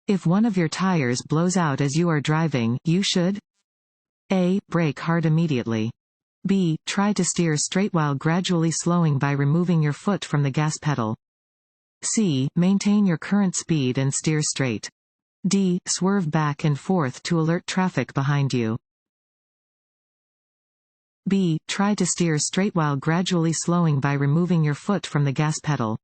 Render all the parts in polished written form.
If one of your tires blows out as you are driving, you should A. Brake hard immediately. B. Try to steer straight while gradually slowing by removing your foot from the gas pedal. C. Maintain your current speed and steer straight. D. Swerve back and forth to alert traffic behind you. B. Try to steer straight while gradually slowing by removing your foot from the gas pedal.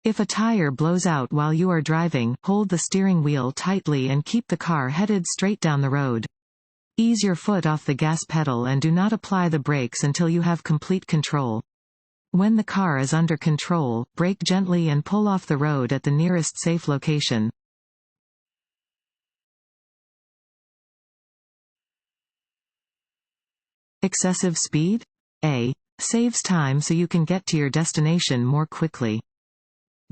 If a tire blows out while you are driving, hold the steering wheel tightly and keep the car headed straight down the road. Ease your foot off the gas pedal and do not apply the brakes until you have complete control. When the car is under control, brake gently and pull off the road at the nearest safe location. Excessive speed? A. Saves time so you can get to your destination more quickly.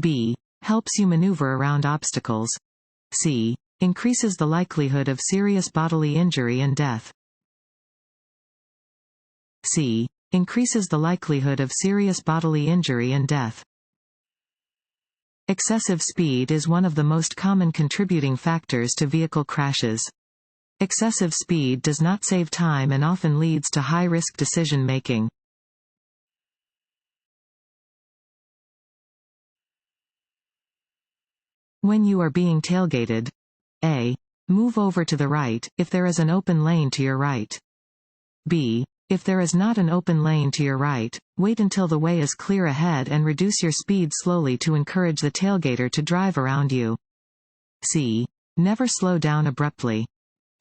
B. Helps you maneuver around obstacles. C. Increases the likelihood of serious bodily injury and death. C. Increases the likelihood of serious bodily injury and death. Excessive speed is one of the most common contributing factors to vehicle crashes. Excessive speed does not save time and often leads to high-risk decision-making. When you are being tailgated, A. Move over to the right, if there is an open lane to your right. B. If there is not an open lane to your right, wait until the way is clear ahead and reduce your speed slowly to encourage the tailgater to drive around you. C. Never slow down abruptly.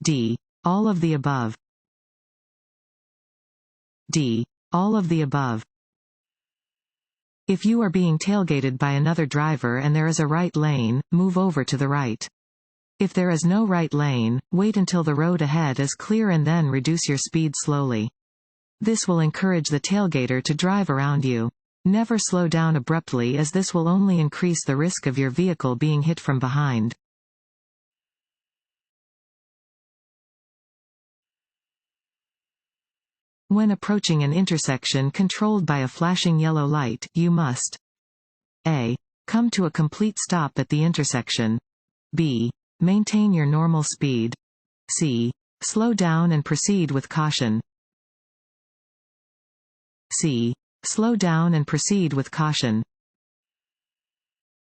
D. All of the above. D. All of the above. If you are being tailgated by another driver and there is a right lane, move over to the right. If there is no right lane, wait until the road ahead is clear and then reduce your speed slowly. This will encourage the tailgater to drive around you. Never slow down abruptly, as this will only increase the risk of your vehicle being hit from behind. When approaching an intersection controlled by a flashing yellow light, you must A. Come to a complete stop at the intersection. B. Maintain your normal speed. C. Slow down and proceed with caution. C. Slow down and proceed with caution.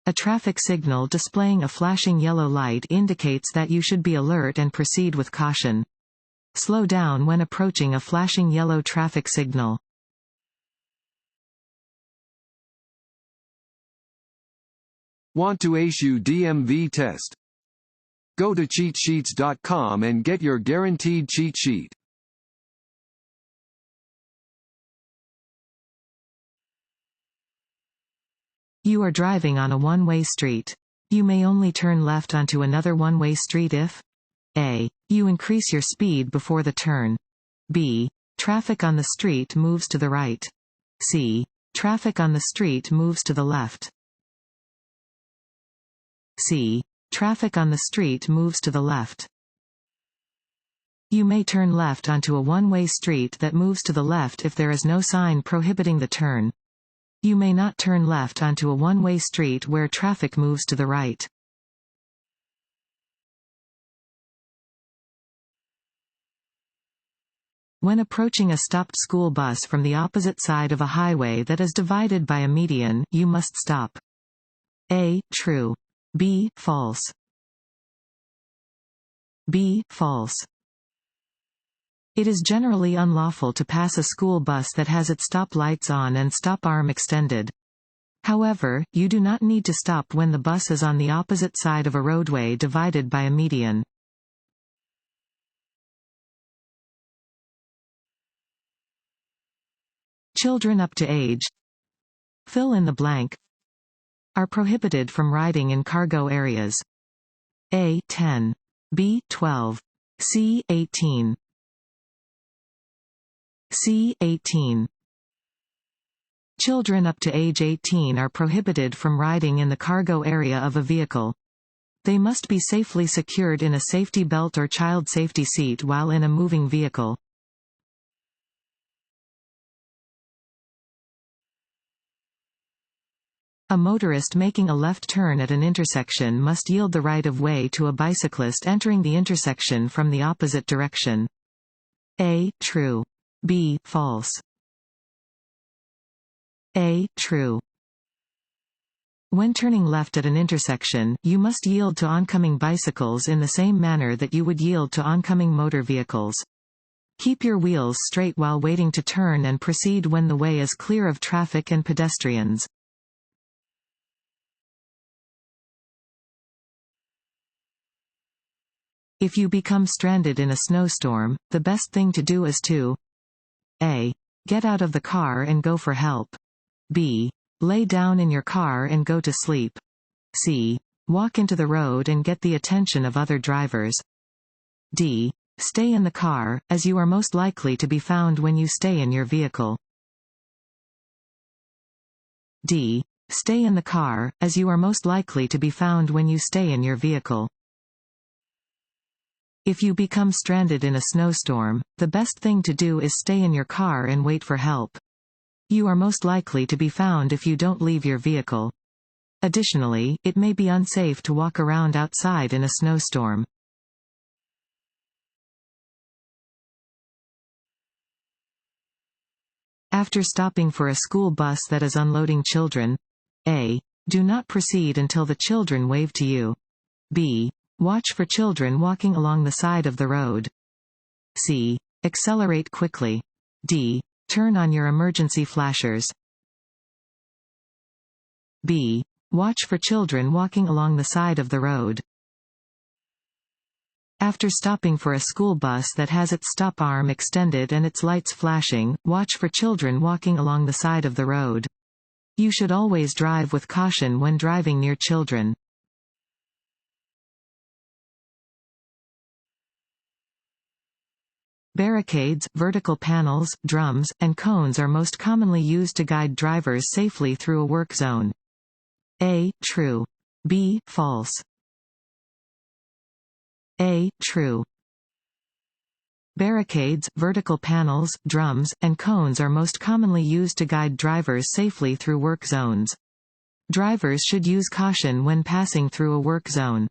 A traffic signal displaying a flashing yellow light indicates that you should be alert and proceed with caution. Slow down when approaching a flashing yellow traffic signal. Want to ace your DMV test? Go to cheatsheets.com and get your guaranteed cheat sheet. You are driving on a one-way street. You may only turn left onto another one-way street if A. You increase your speed before the turn. B. Traffic on the street moves to the right. C. Traffic on the street moves to the left. C. Traffic on the street moves to the left. You may turn left onto a one-way street that moves to the left if there is no sign prohibiting the turn. You may not turn left onto a one-way street where traffic moves to the right. When approaching a stopped school bus from the opposite side of a highway that is divided by a median, you must stop. A. True. B. False. B. False. It is generally unlawful to pass a school bus that has its stop lights on and stop arm extended. However, you do not need to stop when the bus is on the opposite side of a roadway divided by a median. Children up to age fill in the blank are prohibited from riding in cargo areas. A. 10. B. 12. C. 18. C. 18. Children up to age 18 are prohibited from riding in the cargo area of a vehicle. They must be safely secured in a safety belt or child safety seat while in a moving vehicle. A motorist making a left turn at an intersection must yield the right-of-way to a bicyclist entering the intersection from the opposite direction. A. True. B. False. A. True. When turning left at an intersection, you must yield to oncoming bicycles in the same manner that you would yield to oncoming motor vehicles. Keep your wheels straight while waiting to turn and proceed when the way is clear of traffic and pedestrians. If you become stranded in a snowstorm, the best thing to do is to A. Get out of the car and go for help. B. Lay down in your car and go to sleep. C. Walk into the road and get the attention of other drivers. D. Stay in the car, as you are most likely to be found when you stay in your vehicle. D. Stay in the car, as you are most likely to be found when you stay in your vehicle. If you become stranded in a snowstorm, the best thing to do is stay in your car and wait for help. You are most likely to be found if you don't leave your vehicle. Additionally, it may be unsafe to walk around outside in a snowstorm. After stopping for a school bus that is unloading children, A. Do not proceed until the children wave to you. B. Watch for children walking along the side of the road. C. Accelerate quickly. D. Turn on your emergency flashers. B. Watch for children walking along the side of the road. After stopping for a school bus that has its stop arm extended and its lights flashing, watch for children walking along the side of the road. You should always drive with caution when driving near children. Barricades, vertical panels, drums, and cones are most commonly used to guide drivers safely through a work zone. A. True. B. False. A. True. Barricades, vertical panels, drums, and cones are most commonly used to guide drivers safely through work zones. Drivers should use caution when passing through a work zone.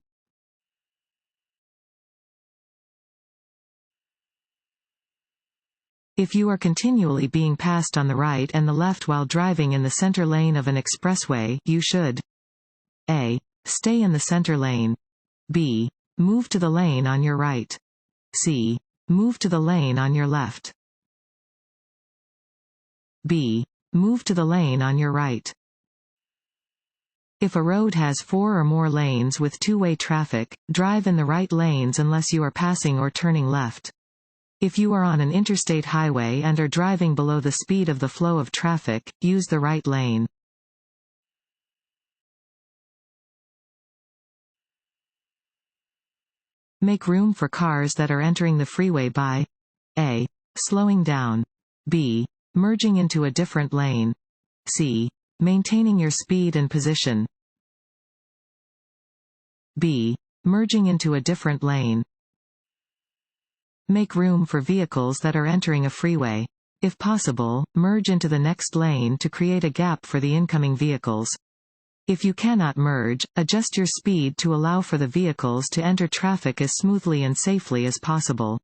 If you are continually being passed on the right and the left while driving in the center lane of an expressway, you should A. Stay in the center lane. B. Move to the lane on your right. C. Move to the lane on your left. B. Move to the lane on your right. If a road has 4 or more lanes with two-way traffic, drive in the right lanes unless you are passing or turning left. If you are on an interstate highway and are driving below the speed of the flow of traffic, use the right lane. Make room for cars that are entering the freeway by A. Slowing down. B. Merging into a different lane. C. Maintaining your speed and position. B. Merging into a different lane. Make room for vehicles that are entering a freeway. If possible, merge into the next lane to create a gap for the incoming vehicles. If you cannot merge, adjust your speed to allow for the vehicles to enter traffic as smoothly and safely as possible.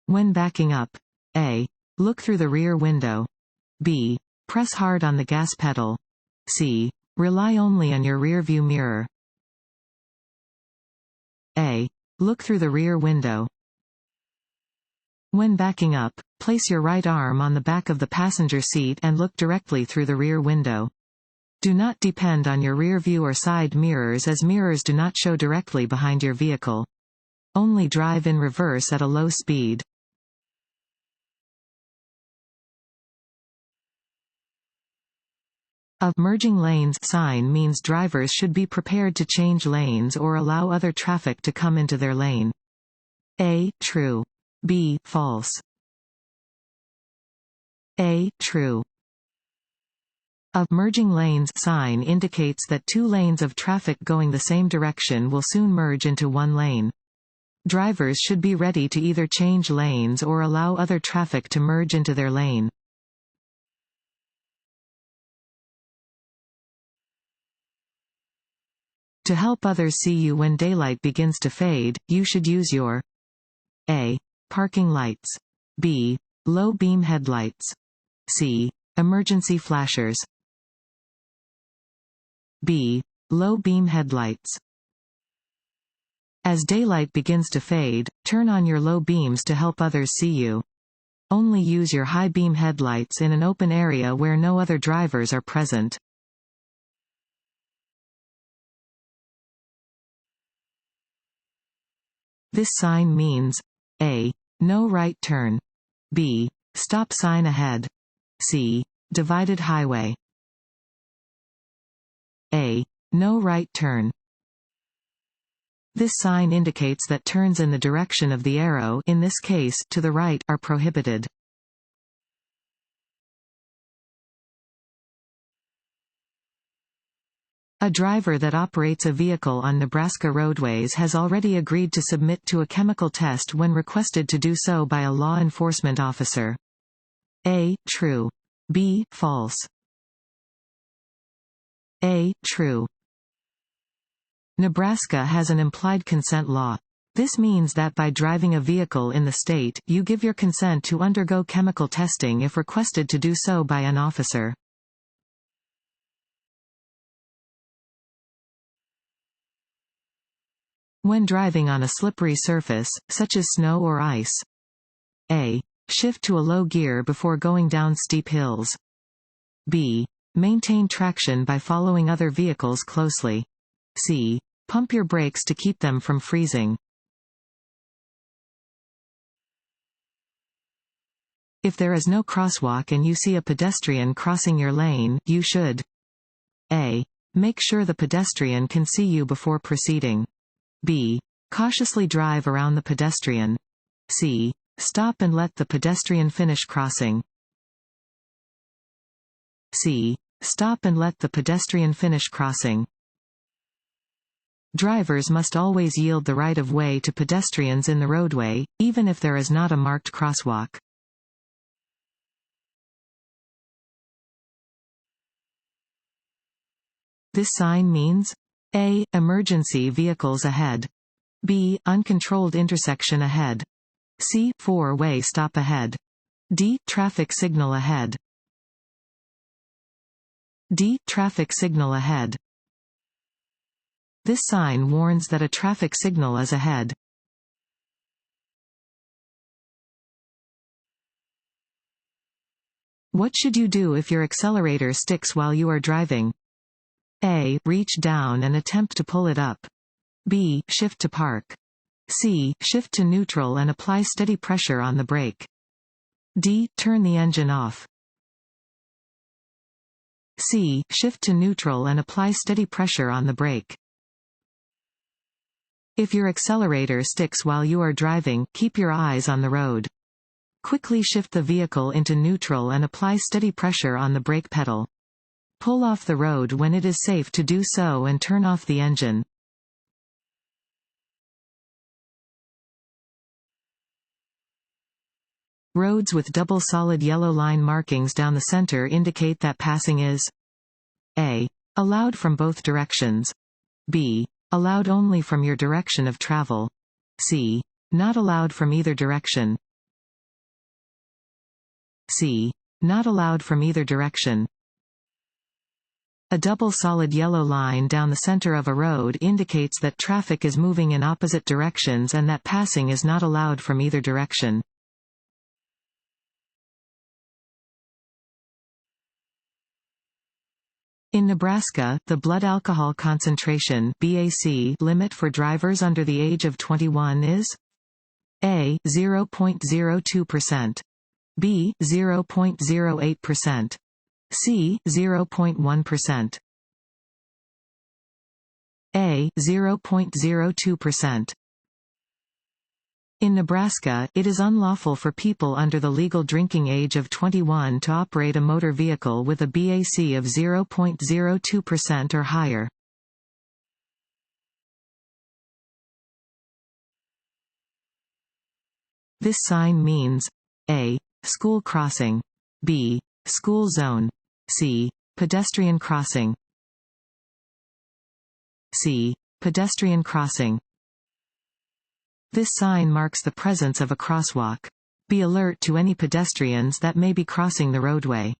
When backing up, A. Look through the rear window. B. Press hard on the gas pedal. C. Rely only on your rear-view mirror. A. Look through the rear window. When backing up, place your right arm on the back of the passenger seat and look directly through the rear window. Do not depend on your rear view or side mirrors, as mirrors do not show directly behind your vehicle. Only drive in reverse at a low speed. A merging lanes sign means drivers should be prepared to change lanes or allow other traffic to come into their lane. A. True. B. False. A. True. A merging lanes sign indicates that two lanes of traffic going the same direction will soon merge into one lane. Drivers should be ready to either change lanes or allow other traffic to merge into their lane. To help others see you when daylight begins to fade, you should use your A. Parking lights. B. Low beam headlights. C. Emergency flashers. B. Low beam headlights. As daylight begins to fade, turn on your low beams to help others see you. Only use your high beam headlights in an open area where no other drivers are present. This sign means A. No right turn. B. Stop sign ahead. C. Divided highway. A. No right turn. This sign indicates that turns in the direction of the arrow, in this case, to the right, are prohibited. A driver that operates a vehicle on Nebraska roadways has already agreed to submit to a chemical test when requested to do so by a law enforcement officer. A. True. B. False. A. True. Nebraska has an implied consent law. This means that by driving a vehicle in the state, you give your consent to undergo chemical testing if requested to do so by an officer. When driving on a slippery surface, such as snow or ice. A. Shift to a low gear before going down steep hills. B. Maintain traction by following other vehicles closely. C. Pump your brakes to keep them from freezing. If there is no crosswalk and you see a pedestrian crossing your lane, you should A. Make sure the pedestrian can see you before proceeding. B. Cautiously drive around the pedestrian. C. Stop and let the pedestrian finish crossing. C. Stop and let the pedestrian finish crossing. Drivers must always yield the right of way to pedestrians in the roadway, even if there is not a marked crosswalk. This sign means A. Emergency vehicles ahead. B. Uncontrolled intersection ahead. C. Four-way stop ahead. D. Traffic signal ahead. D. Traffic signal ahead. This sign warns that a traffic signal is ahead. What should you do if your accelerator sticks while you are driving? A. Reach down and attempt to pull it up. B. Shift to park. C. Shift to neutral and apply steady pressure on the brake. D. Turn the engine off. C. Shift to neutral and apply steady pressure on the brake. If your accelerator sticks while you are driving, keep your eyes on the road. Quickly shift the vehicle into neutral and apply steady pressure on the brake pedal. Pull off the road when it is safe to do so and turn off the engine. Roads with double solid yellow line markings down the center indicate that passing is A. Allowed from both directions. B. Allowed only from your direction of travel. C. Not allowed from either direction. C. Not allowed from either direction. A double solid yellow line down the center of a road indicates that traffic is moving in opposite directions and that passing is not allowed from either direction. In Nebraska, the blood alcohol concentration (BAC) limit for drivers under the age of 21 is A. 0.02%, B. 0.08%, C. 0.1%. A. 0.02%. In Nebraska, it is unlawful for people under the legal drinking age of 21 to operate a motor vehicle with a BAC of 0.02% or higher. This sign means A. School crossing, B. School zone, C. Pedestrian crossing, C. Pedestrian crossing. This sign marks the presence of a crosswalk. Be alert to any pedestrians that may be crossing the roadway.